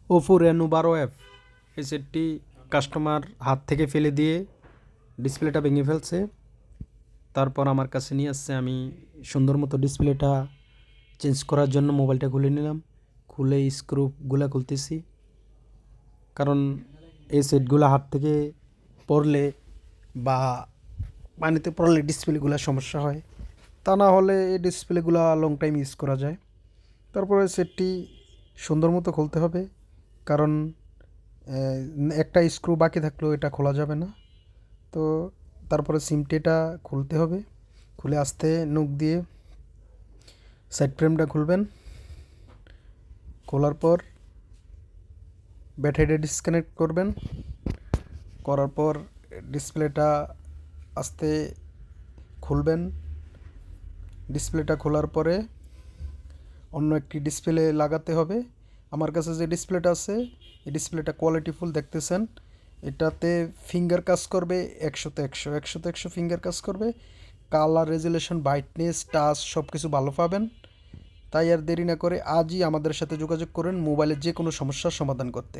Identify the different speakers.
Speaker 1: Oppo Reno 12 F এই সেটটি customer হাত থেকে ফেলে দিয়ে ডিসপ্লেটা ভেঙে ফেলছে। তারপর আমার কাছে নিয়ে আসছে, আমি সুন্দর মতো ডিসপ্লেটা চেঞ্জ করার জন্য মোবাইলটা খুলে নিলাম। খুলে স্ক্রুগুলো খুলতেছি, কারণ এই সেটগুলো হাত থেকে পড়লে বা পানিতে পড়লে ডিসপ্লেগুলো সমস্যা হয়। তা না হলে এই ডিসপ্লেগুলো লং টাইম ইউজ করা যায়। তারপরে সেটটি সুন্দর মতো খুলতে হবে, কারণ একটা স্ক্রু বাকি থাকলেও এটা খোলা যাবে না। তো তারপরে সিমটিটা খুলতে হবে। খুলে আস্তে নখ দিয়ে সাইড ফ্রেমটা খুলবেন। খোলার পর ব্যাটারিটা ডিসকানেক্ট করবেন। করার পর ডিসপ্লেটা আস্তে খুলবেন। ডিসপ্লেটা খোলার পরে অন্য একটি ডিসপ্লে লাগাতে হবে। আমার কাছে যে ডিসপ্লেটা আছে এই ডিসপ্লেটা কোয়ালিটিফুল দেখতেছেন। এটাতে ফিঙ্গার কাজ করবে 100-100 ফিঙ্গার কাজ করবে। কালার রেজুলেশন, ব্রাইটনেস, টাচ সব কিছু ভালো পাবেন। তাই আর দেরি না করে আজই আমাদের সাথে যোগাযোগ করুন মোবাইলের যে কোনো সমস্যার সমাধান করতে।